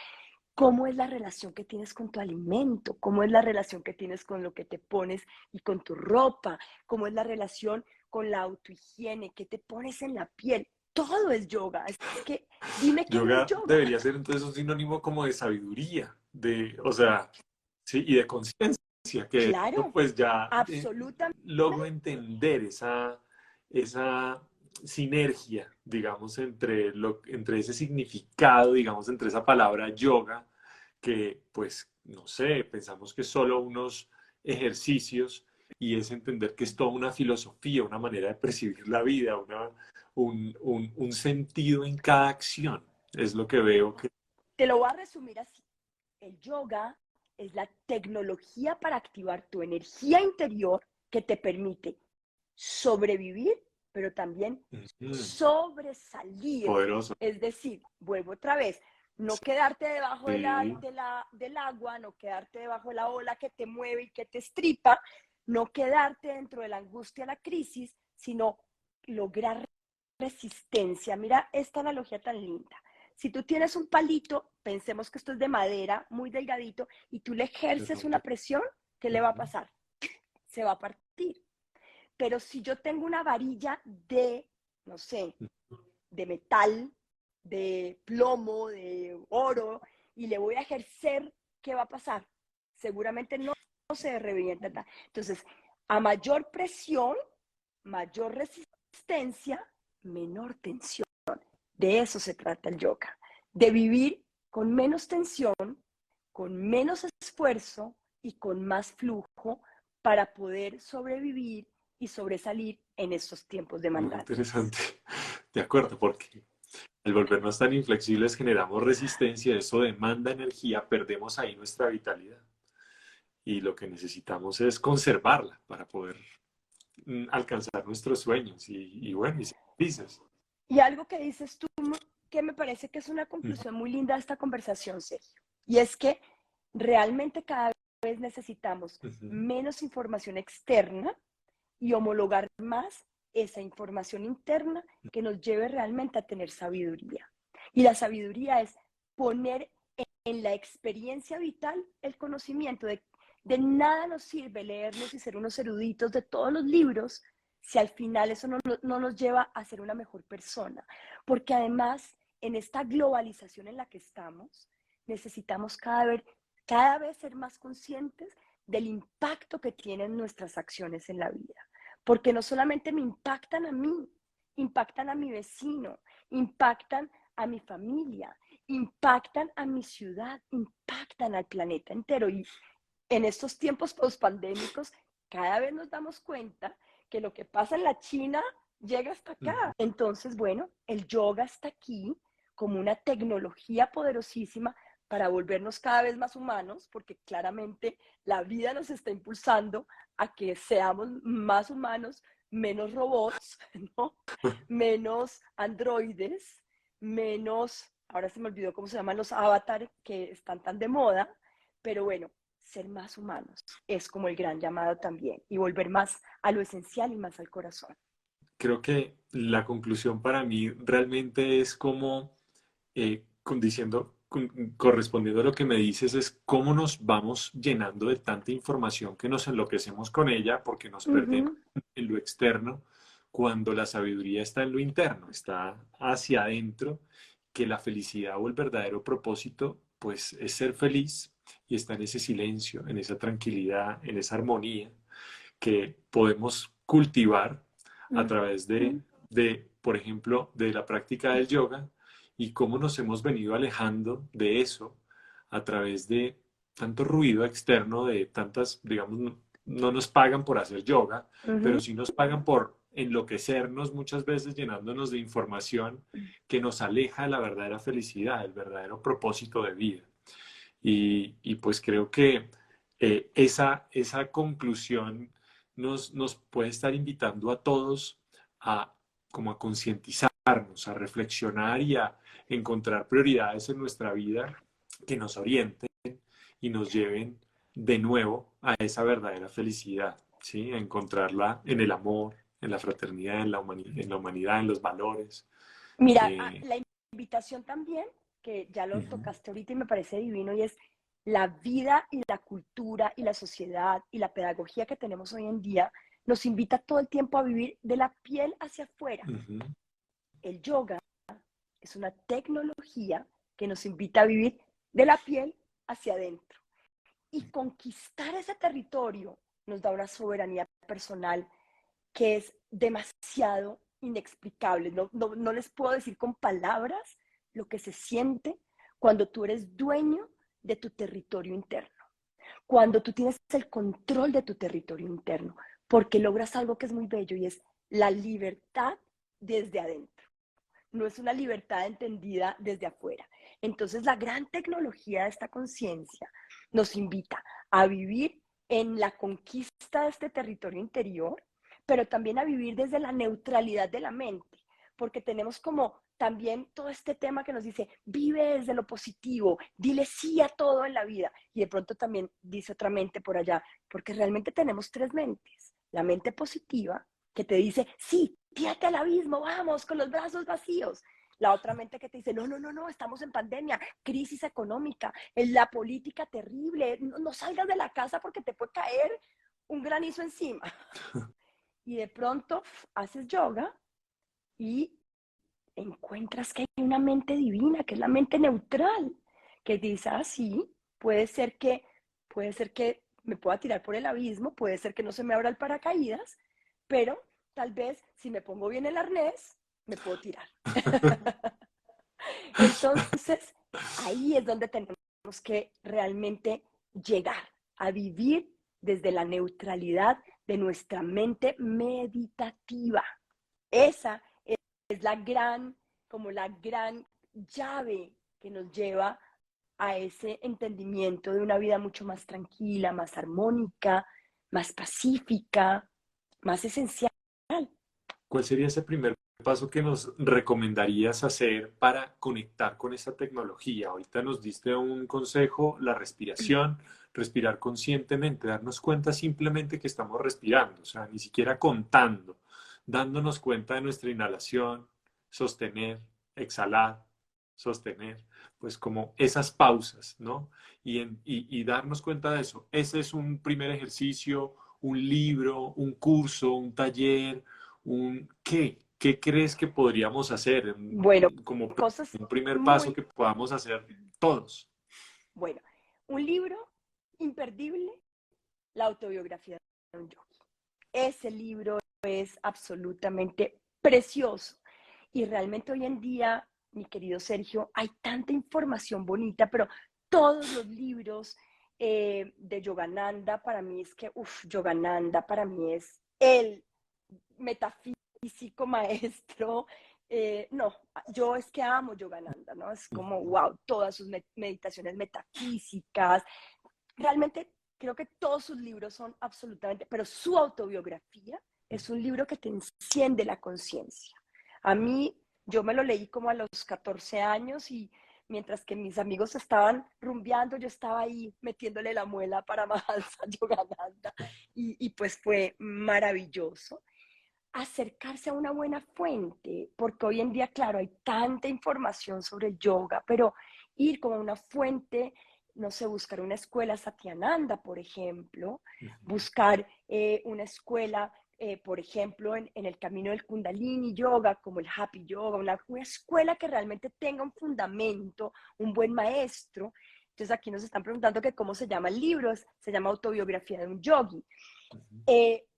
¿Cómo es la relación que tienes con tu alimento? ¿Cómo es la relación que tienes con lo que te pones y con tu ropa? ¿Cómo es la relación con la autohigiene? ¿Qué te pones en la piel? Todo es yoga. Es que dime que no es Yoga yoga. debería ser entonces un sinónimo como de sabiduría, de, o sea, sí, y de conciencia, que esto Claro, pues ya absolutamente. logro entender esa sinergia, digamos, entre ese significado, digamos, entre esa palabra yoga, que pues, no sé, pensamos que es solo unos ejercicios y es entender que es toda una filosofía, una manera de percibir la vida, un sentido en cada acción. Es lo que veo que... Te lo voy a resumir así. El yoga es la tecnología para activar tu energía interior que te permite sobrevivir, pero también sobresalir. Poderoso. Es decir, vuelvo otra vez, no quedarte debajo Sí. del agua, no quedarte debajo de la ola que te mueve y que te estripa, no quedarte dentro de la angustia, la crisis, sino lograr resistencia. Mira esta analogía tan linda. Si tú tienes un palito, pensemos que esto es de madera, muy delgadito, y tú le Se ejerces una rompe. presión, ¿qué le va a Ujú. pasar? Se va a partir. Pero si yo tengo una varilla de, no sé, de metal, de plomo, de oro, y le voy a ejercer, ¿qué va a pasar? Seguramente no se revienta. Entonces, a mayor presión, mayor resistencia, menor tensión. De eso se trata el yoga, de vivir con menos tensión, con menos esfuerzo y con más flujo para poder sobrevivir y sobresalir en estos tiempos Muy demandantes. interesante. De acuerdo, porque al volvernos tan inflexibles generamos resistencia, eso demanda energía, perdemos ahí nuestra vitalidad. Y lo que necesitamos es conservarla para poder alcanzar nuestros sueños y bueno, y ser felices. Y algo que dices tú que me parece que es una Ujú, conclusión muy linda de esta conversación, Sergio, y es que realmente cada vez necesitamos ujú. menos información externa y homologar más esa información interna que nos lleve realmente a tener sabiduría. Y la sabiduría es poner en la experiencia vital el conocimiento. De nada nos sirve leernos y ser unos eruditos de todos los libros si al final eso no nos lleva a ser una mejor persona. Porque además, en esta globalización en la que estamos, necesitamos cada vez ser más conscientes del impacto que tienen nuestras acciones en la vida. Porque no solamente me impactan a mí, impactan a mi vecino, impactan a mi familia, impactan a mi ciudad, impactan al planeta entero. Y en estos tiempos pospandémicos, cada vez nos damos cuenta que lo que pasa en la China llega hasta acá. Ujú. Entonces, bueno, el yoga está aquí como una tecnología poderosísima para volvernos cada vez más humanos, porque claramente la vida nos está impulsando a que seamos más humanos, menos robots, ¿no? Menos androides, menos, ahora se me olvidó cómo se llaman los avatares que están tan de moda, pero bueno, ser más humanos es como el gran llamado también y volver más a lo esencial y más al corazón. Creo que la conclusión para mí realmente es como correspondiendo a lo que me dices, es cómo nos vamos llenando de tanta información que nos enloquecemos con ella porque nos perdemos Ujú, en lo externo, cuando la sabiduría está en lo interno, está hacia adentro, que la felicidad o el verdadero propósito, pues es ser feliz y está en ese silencio, en esa tranquilidad, en esa armonía que podemos cultivar a través ujú. por ejemplo, de la práctica del yoga y cómo nos hemos venido alejando de eso a través de tanto ruido externo, de tantas, digamos, no nos pagan por hacer yoga, pero Ujú. sí nos pagan por enloquecernos muchas veces llenándonos de información que nos aleja de la verdadera felicidad, el verdadero propósito de vida. Y pues creo que esa conclusión nos puede estar invitando a todos a como a concientizarnos, a reflexionar y a encontrar prioridades en nuestra vida que nos orienten y nos lleven de nuevo a esa verdadera felicidad, ¿sí? A encontrarla en el amor, en la fraternidad, en la humanidad, en los valores. Mira, Eh, la invitación también, que ya lo ujú, tocaste ahorita y me parece divino, y es la vida y la cultura y la sociedad y la pedagogía que tenemos hoy en día nos invita todo el tiempo a vivir de la piel hacia afuera. ujú, El yoga es una tecnología que nos invita a vivir de la piel hacia adentro. Y conquistar ese territorio nos da una soberanía personal que es demasiado inexplicable. No les puedo decir con palabras lo que se siente cuando tú eres dueño de tu territorio interno, cuando tú tienes el control de tu territorio interno, porque logras algo que es muy bello y es la libertad desde adentro. No es una libertad entendida desde afuera. Entonces, la gran tecnología de esta conciencia nos invita a vivir en la conquista de este territorio interior, pero también a vivir desde la neutralidad de la mente, porque tenemos como también todo este tema que nos dice, vive desde lo positivo, dile sí a todo en la vida, y de pronto también dice otra mente por allá, porque realmente tenemos tres mentes, la mente positiva, que te dice, sí, tírate al abismo, vamos, con los brazos vacíos. La otra mente que te dice, no, no, no, no, estamos en pandemia, crisis económica, la política terrible, no, no salgas de la casa porque te puede caer un granizo encima. Y de pronto haces yoga y encuentras que hay una mente divina, que es la mente neutral, que dice, ah, sí, puede ser que, puede ser que me pueda tirar por el abismo, puede ser que no se me abra el paracaídas, pero tal vez si me pongo bien el arnés, me puedo tirar. Entonces, ahí es donde tenemos que realmente llegar a vivir desde la neutralidad de nuestra mente meditativa. Esa es la gran, como la gran llave que nos lleva a ese entendimiento de una vida mucho más tranquila, más armónica, más pacífica, más esencial. ¿Cuál sería ese primer paso que nos recomendarías hacer para conectar con esa tecnología? Ahorita nos diste un consejo, la respiración, respirar conscientemente, darnos cuenta simplemente que estamos respirando, o sea, ni siquiera contando, dándonos cuenta de nuestra inhalación, sostener, exhalar, sostener, pues como esas pausas, ¿no? Y darnos cuenta de eso. Ese es un primer ejercicio, un libro, un curso, un taller ¿qué crees que podríamos hacer Bueno, como cosas un primer paso muy, que podamos hacer todos? bueno, un libro imperdible, la autobiografía de un yogi. Ese libro es absolutamente precioso. Y realmente hoy en día, mi querido Sergio, hay tanta información bonita, pero todos los libros de Yogananda, para mí es que, Yogananda para mí es el metafísico maestro. No, yo es que amo Yogananda, ¿no? Es como, wow, todas sus meditaciones metafísicas. Realmente creo que todos sus libros son absolutamente, pero su autobiografía es un libro que te enciende la conciencia. A mí, yo me lo leí como a los 14 años y mientras que mis amigos estaban rumbeando, yo estaba ahí metiéndole la muela para Mahalsa Yogananda y pues fue maravilloso acercarse a una buena fuente, porque hoy en día, claro, hay tanta información sobre el yoga, pero ir como a una fuente, no sé, buscar una escuela Satyananda, por ejemplo, buscar una escuela, por ejemplo, en el camino del Kundalini Yoga, como el Happy Yoga, una escuela que realmente tenga un fundamento, un buen maestro. Entonces aquí nos están preguntando que cómo se llama el libro, se llama Autobiografía de un Yogi.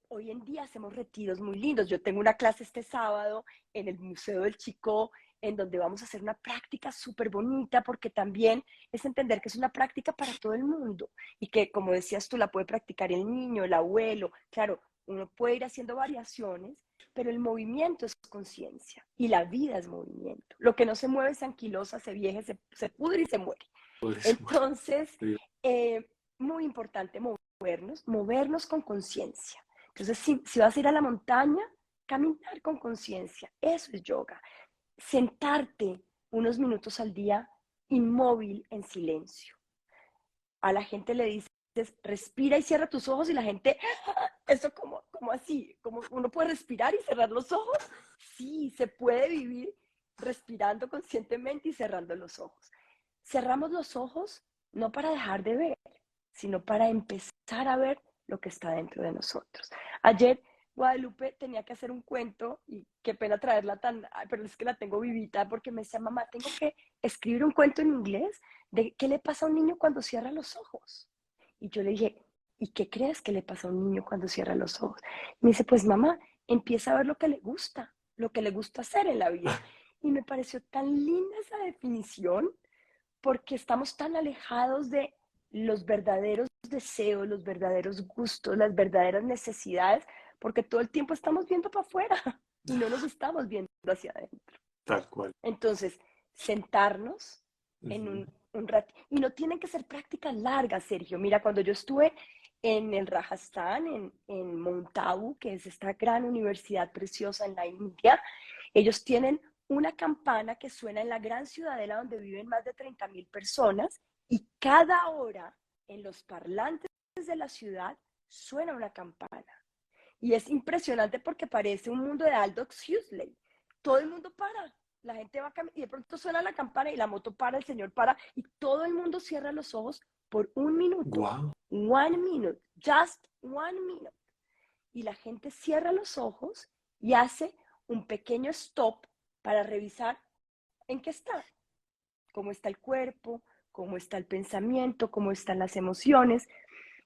Hoy en día hacemos retiros muy lindos. Yo tengo una clase este sábado en el Museo del Chicó, en donde vamos a hacer una práctica súper bonita, porque también es entender que es una práctica para todo el mundo y que, como decías tú, la puede practicar el niño, el abuelo. Claro, uno puede ir haciendo variaciones, pero el movimiento es conciencia y la vida es movimiento. Lo que no se mueve se anquilosa, se vieja, se pudre y se muere. Entonces, muy importante movernos con conciencia. Entonces, si vas a ir a la montaña, caminar con conciencia, eso es yoga. Sentarte unos minutos al día inmóvil, en silencio. A la gente le dices, respira y cierra tus ojos, y la gente, eso como así, como uno puede respirar y cerrar los ojos. Sí, se puede vivir respirando conscientemente y cerrando los ojos. Cerramos los ojos no para dejar de ver, sino para empezar a ver lo que está dentro de nosotros. Ayer Guadalupe tenía que hacer un cuento, y qué pena traerla pero es que la tengo vivita, porque me decía, mamá, tengo que escribir un cuento en inglés de qué le pasa a un niño cuando cierra los ojos. Y yo le dije, ¿y qué crees que le pasa a un niño cuando cierra los ojos? Y me dice, pues mamá, empieza a ver lo que le gusta hacer en la vida. Y me pareció tan linda esa definición, porque estamos tan alejados de los verdaderos deseos, los verdaderos gustos, las verdaderas necesidades, porque todo el tiempo estamos viendo para afuera y no nos estamos viendo hacia adentro. Tal cual. Entonces, sentarnos en un rato, y no tienen que ser prácticas largas, Sergio. Mira, cuando yo estuve en el Rajasthan, en Mount Abu, que es esta gran universidad preciosa en la India, ellos tienen una campana que suena en la gran ciudadela donde viven más de 30,000 personas, y cada hora en los parlantes de la ciudad suena una campana. Y es impresionante porque parece un mundo de Aldous Huxley. Todo el mundo para, la gente va a caminar y de pronto suena la campana y la moto para, el señor para, y todo el mundo cierra los ojos por un minuto. Wow. 1 minute, just 1 minute. Y la gente cierra los ojos y hace un pequeño stop para revisar en qué está, cómo está el cuerpo, cómo está el pensamiento, cómo están las emociones.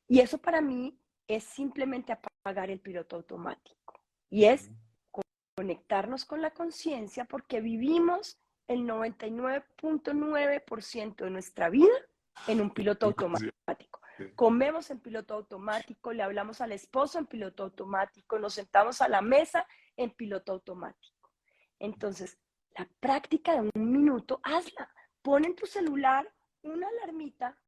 Y eso para mí es simplemente apagar el piloto automático. Y es conectarnos con la conciencia, porque vivimos el 99.9% de nuestra vida en un piloto automático. Comemos en piloto automático, le hablamos al esposo en piloto automático, nos sentamos a la mesa en piloto automático. Entonces, la práctica de 1 minuto, hazla. Pon en tu celular una alarmita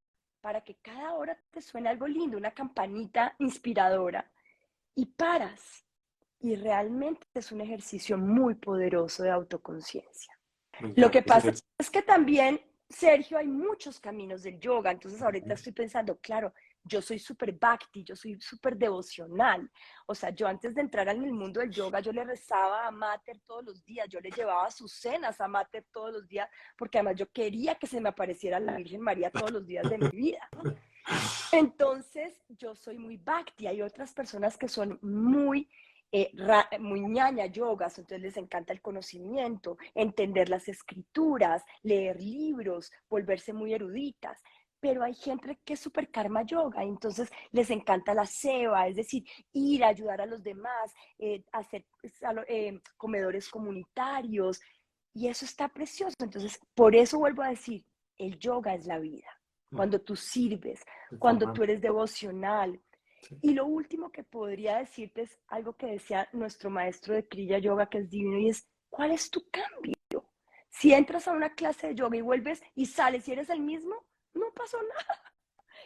para que cada hora te suene algo lindo, una campanita inspiradora, y paras. Y realmente es un ejercicio muy poderoso de autoconciencia. Lo que pasa es que también, Sergio, hay muchos caminos del yoga. Entonces ahorita estoy pensando, claro, yo soy súper bhakti, yo soy súper devocional. O sea, yo antes de entrar en el mundo del yoga, yo le rezaba a Mater todos los días, yo le llevaba sus cenas a Mater todos los días, porque además yo quería que se me apareciera la Virgen María todos los días de mi vida. Entonces, yo soy muy bhakti. Hay otras personas que son muy ñaña yogas, entonces les encanta el conocimiento, entender las escrituras, leer libros, volverse muy eruditas. Pero hay gente que es súper karma yoga, entonces les encanta la seva, es decir, ir a ayudar a los demás, hacer comedores comunitarios, y eso está precioso. Entonces, por eso vuelvo a decir, el yoga es la vida. Cuando tú sirves, cuando tú eres devocional. Y lo último que podría decirte es algo que decía nuestro maestro de Kriya Yoga, que es divino, y es, ¿cuál es tu cambio? Si entras a una clase de yoga y vuelves y sales y eres el mismo, no pasó nada.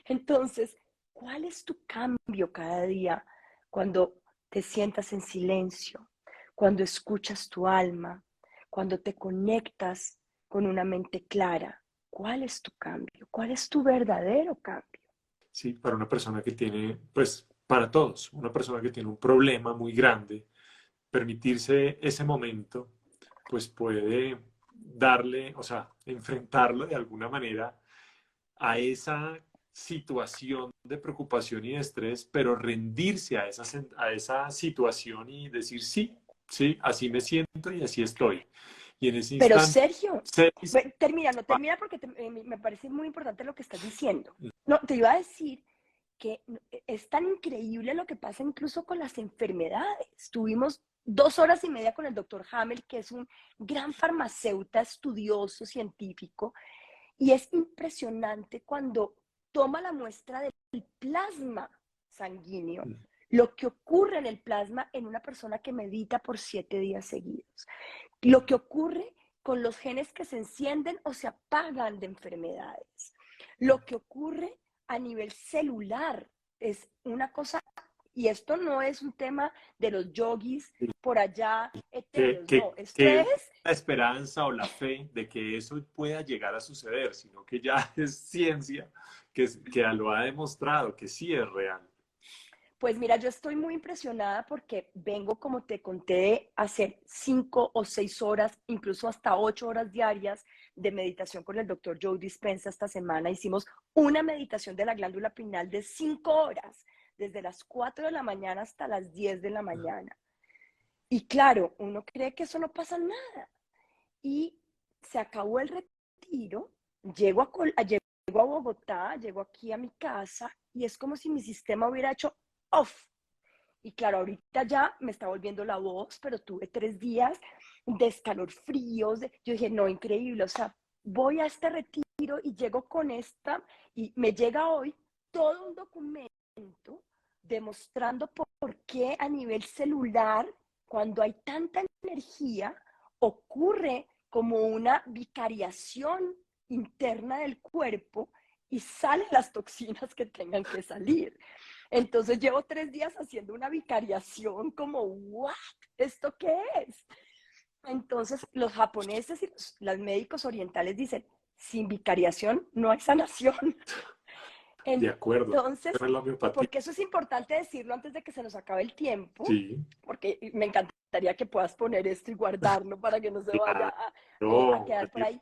Entonces, ¿cuál es tu cambio cada día cuando te sientas en silencio, cuando escuchas tu alma, cuando te conectas con una mente clara? ¿Cuál es tu cambio? ¿Cuál es tu verdadero cambio? Sí, para una persona que tiene, pues para todos, una persona que tiene un problema muy grande, permitirse ese momento, pues puede darle, o sea, enfrentarlo de alguna manera a esa situación de preocupación y de estrés, pero rendirse a esa situación y decir, sí, sí, así me siento y así estoy. Y en ese Pero instante, Sergio, termina, no termina porque me parece muy importante lo que estás diciendo. No, te iba a decir que es tan increíble lo que pasa incluso con las enfermedades. Tuvimos 2 horas y media con el doctor Hamel, que es un gran farmacéutico, estudioso, científico, y es impresionante cuando toma la muestra del plasma sanguíneo, lo que ocurre en el plasma en una persona que medita por 7 días seguidos, lo que ocurre con los genes que se encienden o se apagan de enfermedades, lo que ocurre a nivel celular es una cosa, y esto no es un tema de los yogis por allá que, etéreos, que, no, esto que es la esperanza o la fe de que eso pueda llegar a suceder, sino que ya es ciencia que lo ha demostrado, que sí es real. pues mira, yo estoy muy impresionada porque vengo, como te conté, a hacer 5 o 6 horas, incluso hasta 8 horas diarias de meditación con el doctor Joe Dispenza esta semana. Hicimos una meditación de la glándula pineal de 5 horas, desde las 4 de la mañana hasta las 10 de la mañana. Y claro, uno cree que eso no pasa nada. Y se acabó el retiro, llego a Bogotá, llego aquí a mi casa y es como si mi sistema hubiera hecho off. Y claro, ahorita ya me está volviendo la voz, pero tuve 3 días de escalofríos. Yo dije, no, increíble, o sea, voy a este retiro y llego con esta, y me llega hoy todo un documento demostrando por qué a nivel celular, cuando hay tanta energía, ocurre como una vicariación interna del cuerpo y salen las toxinas que tengan que salir. Entonces llevo 3 días haciendo una vicariación como, ¿what? ¿Esto qué es? Entonces los japoneses y los médicos orientales dicen, sin vicariación no hay sanación. De acuerdo. Entonces, Pero la homeopatía, porque eso es importante decirlo antes de que se nos acabe el tiempo, sí, porque me encantaría que puedas poner esto y guardarlo para que no se vaya a claro. quedar por ahí.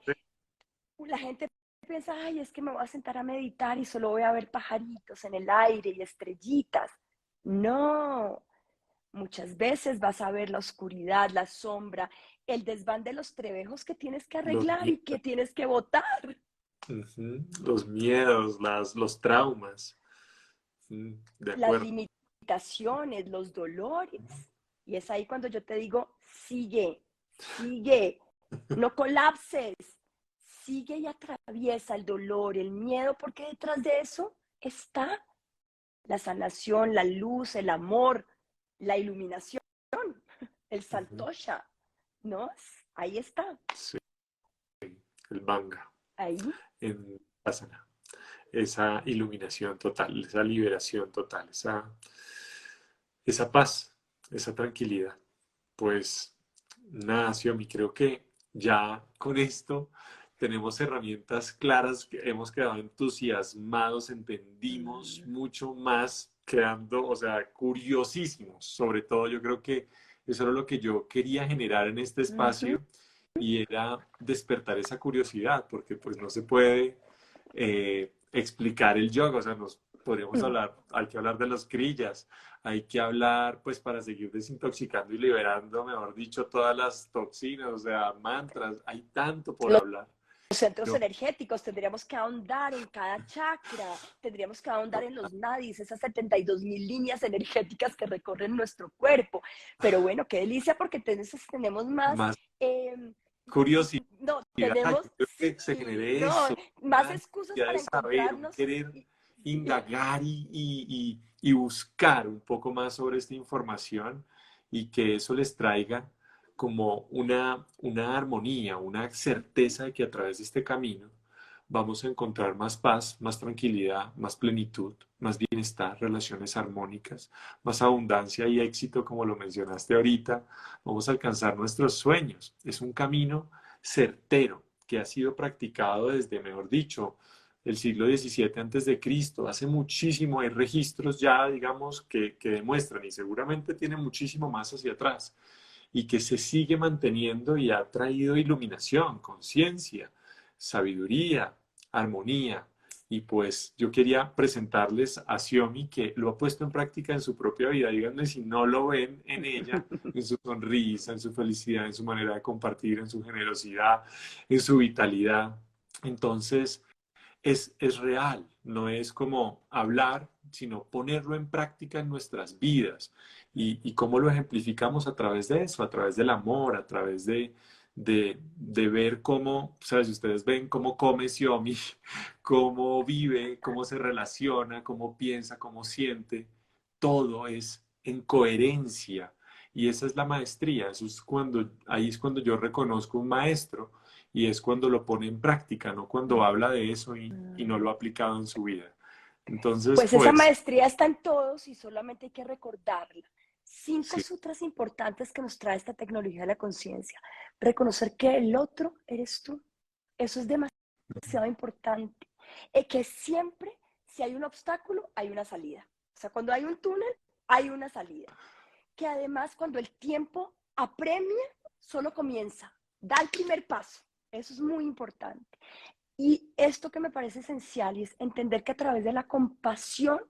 La gente piensa, ay, es que me voy a sentar a meditar y solo voy a ver pajaritos en el aire y estrellitas. No, muchas veces vas a ver la oscuridad, la sombra, el desván de los trebejos que tienes que Los arreglar y que miedos, tienes que botar, los miedos, los traumas. De las acuerdo. limitaciones, los dolores. Y es ahí cuando yo te digo, sigue, sigue, no colapses, sigue y atraviesa el dolor, el miedo, porque detrás de eso está la sanación, la luz, el amor, la iluminación, el santosha, ¿no? Ahí está, Sí, el manga ahí. en Asana. Esa iluminación total, esa liberación total, esa paz, esa tranquilidad. Pues nada, Xiomi, creo que ya con esto tenemos herramientas claras, que hemos quedado entusiasmados, entendimos mucho más, quedando, o sea, curiosísimos. Sobre todo, yo creo que eso era lo que yo quería generar en este Uh -huh. espacio y era despertar esa curiosidad, porque pues no se puede explicar el yoga, o sea, nos podríamos hablar, hay que hablar de los crillas, hay que hablar, pues, para seguir desintoxicando y liberando, mejor dicho, todas las toxinas, o sea, mantras, hay tanto por Los hablar. centros Pero, energéticos, tendríamos que ahondar en cada chakra, tendríamos que ahondar en los nadis, esas 72.000 líneas energéticas que recorren nuestro cuerpo. Pero bueno, qué delicia porque entonces tenemos más, más eh, curiosidad, no, yo tenemos, creo que se sí, genere no, eso, más una excusas necesidad de para saber, un encontrarnos. querer Sí. indagar y buscar un poco más sobre esta información y que eso les traiga como una armonía, una certeza de que a través de este camino vamos a encontrar más paz, más tranquilidad, más plenitud, más bienestar, relaciones armónicas, más abundancia y éxito, como lo mencionaste ahorita. Vamos a alcanzar nuestros sueños. Es un camino certero que ha sido practicado desde, mejor dicho, el siglo XVII antes de Cristo. Hace muchísimo, hay registros ya, digamos, que demuestran y seguramente tiene muchísimo más hacia atrás. y que se sigue manteniendo y ha traído iluminación, conciencia, sabiduría, armonía. Y pues yo quería presentarles a Xiomi, que lo ha puesto en práctica en su propia vida. Díganme si no lo ven en ella, en su sonrisa, en su felicidad, en su manera de compartir, en su generosidad, en su vitalidad. Entonces, es real, no es como hablar, sino ponerlo en práctica en nuestras vidas. Y cómo lo ejemplificamos a través de eso, a través del amor, a través de ver cómo, ¿sabes? Ustedes ven cómo come Xiaomi, cómo vive, cómo se relaciona, cómo piensa, cómo siente. Todo es en coherencia. Y esa es la maestría. Eso es cuando, ahí es cuando yo reconozco un maestro y es cuando lo pone en práctica, no cuando habla de eso y no lo ha aplicado en su vida. Entonces, Pues esa pues, maestría está en todos y solamente hay que recordarla. 5 sí, sutras importantes que nos trae esta tecnología de la conciencia. Reconocer que el otro eres tú. Eso es demasiado importante. Y que siempre, si hay un obstáculo, hay una salida. O sea, cuando hay un túnel, hay una salida. Que además, cuando el tiempo apremia, solo comienza. Da el primer paso. Eso es muy importante. Y esto que me parece esencial y es entender que a través de la compasión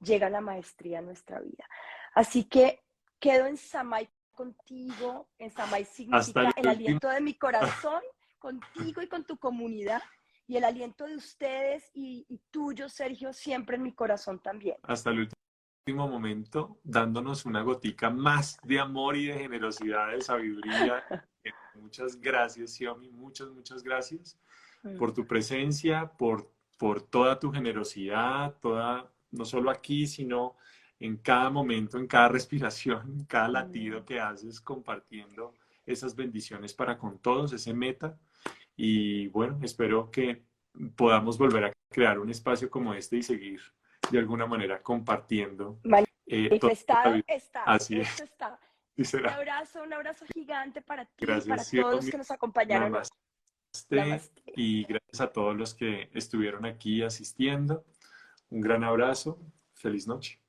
llega la maestría a nuestra vida. Así que quedo en Samay contigo. En Samay hasta significa el el último, aliento de mi corazón contigo y con tu comunidad. Y el aliento de ustedes y tuyo, Sergio, siempre en mi corazón también. hasta el último momento, dándonos una gotica más de amor y de generosidad, de sabiduría. Muchas gracias, Xiaomi, muchas, muchas gracias por tu presencia, por toda tu generosidad, toda, no solo aquí, sino en cada momento, en cada respiración, en cada latido que haces compartiendo esas bendiciones para con todos, ese meta. Y bueno, espero que podamos volver a crear un espacio como este y seguir de alguna manera compartiendo toda la Manifestado vida. está, Así es, hecho está. y será. Un abrazo gigante para ti y para Gracias, todos los Xiaomi. que nos acompañaron hoy. Namaste. Namaste. Y gracias a todos los que estuvieron aquí asistiendo. Un gran abrazo. Feliz noche.